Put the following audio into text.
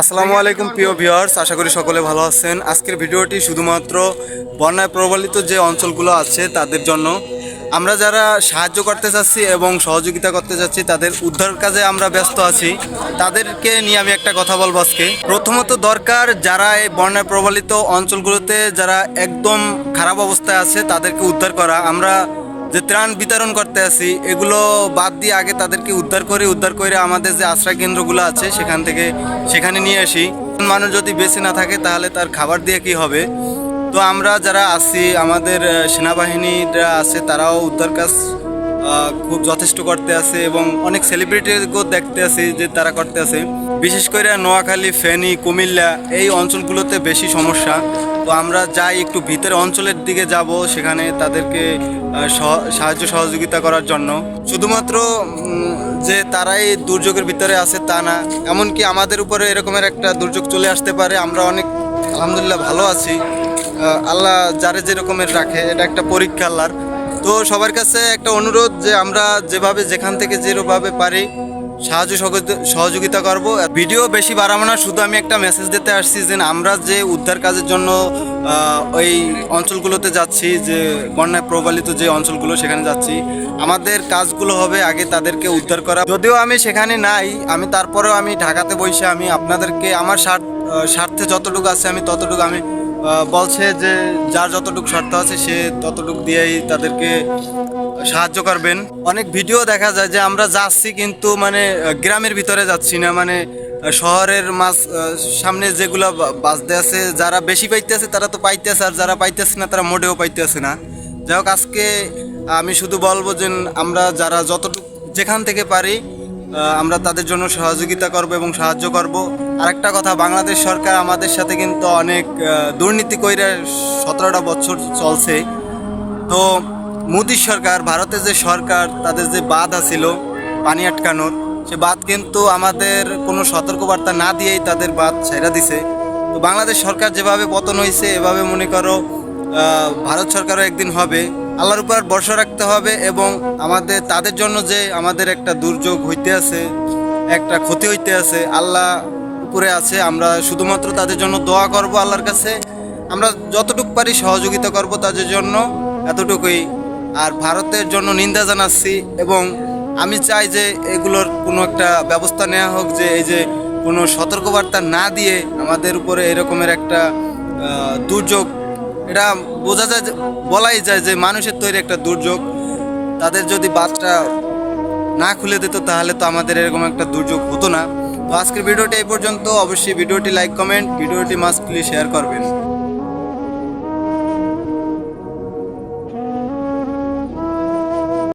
আসসালামু আলাইকুম প্রিয় ভিউয়ার্স, আশা করি সকলে ভালো আছেন। আজকের ভিডিওটি শুধুমাত্র বন্যায় প্রবলিত যে অঞ্চলগুলো আছে তাদের জন্য। আমরা যারা সাহায্য করতে চাচ্ছি এবং সহযোগিতা করতে চাচ্ছি, তাদের উদ্ধার কাজে আমরা ব্যস্ত আছি, তাদেরকে নিয়ে আমি একটা কথা বলবো আজকে। প্রথমত দরকার যারা এই বন্যায় প্রবলিত অঞ্চলগুলোতে যারা একদম খারাপ অবস্থায় আছে তাদেরকে উদ্ধার করা। আমরা যে ত্রাণ বিতরণ করতে আসি এগুলো বাদ দিয়ে আগে তাদেরকে উদ্ধার করে আমাদের যে আশ্রয় কেন্দ্রগুলো আছে সেখানে নিয়ে আসি। মানুষ যদি বেঁচে না থাকে তাহলে তার খাবার দিয়ে কি হবে। তো আমরা যারা আছি, আমাদের সেনাবাহিনীরা আছে, তারাও উদ্ধার কাজ খুব যথেষ্ট করতে আছে এবং অনেক সেলিব্রিটিকেও দেখতে আছি যে তারা করতে আছে। বিশেষ করে নোয়াখালী, ফেনী, কুমিল্লা এই অঞ্চলগুলোতে বেশি সমস্যা। তো আমরা যাই একটু ভিতরে অঞ্চলের দিকে যাব, সেখানে তাদেরকে সাহায্য সহযোগিতা করার জন্য। শুধুমাত্র যে তারাই দুর্যোগের ভিতরে আছে তা না, এমনকি আমাদের উপরে এরকমের একটা দুর্যোগ চলে আসতে পারে। আমরা অনেক আলহামদুলিল্লাহ ভালো আছি। আল্লাহ যারে যেরকমের রাখে, এটা একটা পরীক্ষা আল্লাহর। তো সবার কাছে একটা অনুরোধ যে আমরা যেভাবে যেখান থেকে যেভাবে পারি সাহায্য সহযোগিতা করব। ভিডিও বেশি বাড়াবো না, শুধু আমি একটা মেসেজ দিতে আসছি যে আমরা যে উদ্ধার কাজের জন্য ওই অঞ্চলগুলোতে যাচ্ছি, যে বন্যায় প্রবলিত যে অঞ্চলগুলো সেখানে যাচ্ছি, আমাদের কাজগুলো হবে আগে তাদেরকে উদ্ধার করা। যদিও আমি সেখানে নাই, আমি তারপরেও আমি ঢাকাতে বসে আমি আপনাদেরকে আমার স্বার্থে যতটুকু আছে আমি ততটুকু আমি বলছে যে যার যতটুকু স্বার্থ আছে সে ততটুকু দিয়েই তাদেরকে সাহায্য করবেন। অনেক ভিডিও দেখা যায় যে আমরা যাচ্ছি কিন্তু মানে গ্রামের ভিতরে যাচ্ছি না, মানে শহরের সামনে যেগুলো বাঁচতে আছে, যারা বেশি পাইতেছে তারা তো পাইতেছে, আর যারা পাইতেছে না তারা মোটেও পাইতেছে না। যাই হোক, আজকে আমি শুধু বলবো যে আমরা যারা যতটুকু যেখান থেকে পারি আমরা তাদের জন্য সহযোগিতা করব এবং সাহায্য করব। আরেকটা কথা, বাংলাদেশ সরকার আমাদের সাথে কিন্তু অনেক দুর্নীতি কইরা 17টা বছর চলছে। তো মোদী সরকার, ভারতের যে সরকার, তাদের যে বাঁধ আছিল পানি আটকানোর, সে বাঁধ কিন্তু আমাদের কোনো সতর্কবার্তা না দিয়েই তাদের বাঁধ ছেড়ে দিছে। তো বাংলাদেশ সরকার যেভাবে পতন হয়েছে, এভাবে মনে করো ভারত সরকারও একদিন হবে। আল্লাহর উপর ভরসা রাখতে হবে এবং তাদের জন্য যে আমাদের একটা দুর্যোগ হইতে আছে, একটা ক্ষতি হইতে আছে, আল্লাহ উপরে আছে। আমরা শুধুমাত্র তাদের জন্য দোয়া করব আল্লাহর কাছে। আমরা যতটুকু পারি সহযোগিতা করব তাদের জন্য, এতটুকুই। আর ভারতের জন্য নিন্দা জানাচ্ছি এবং আমি চাই যে এগুলোর কোনো একটা ব্যবস্থা নেওয়া হোক, যে এই যে কোনো সতর্কবার্তা না দিয়ে আমাদের উপরে এরকমের একটা দুর্যোগ, এটা বলাই যায় যে মানুষের তৈরি একটা দুর্যোগ। তাদের যদি বাঁধটা না খুলে দিত তাহলে তো আমাদের এরকম একটা দুর্যোগ হতো না। তো আজকের ভিডিওটি এই পর্যন্ত। অবশ্যই ভিডিওটি লাইক, কমেন্ট, ভিডিওটি মাস্ট প্লিজ শেয়ার করবেন।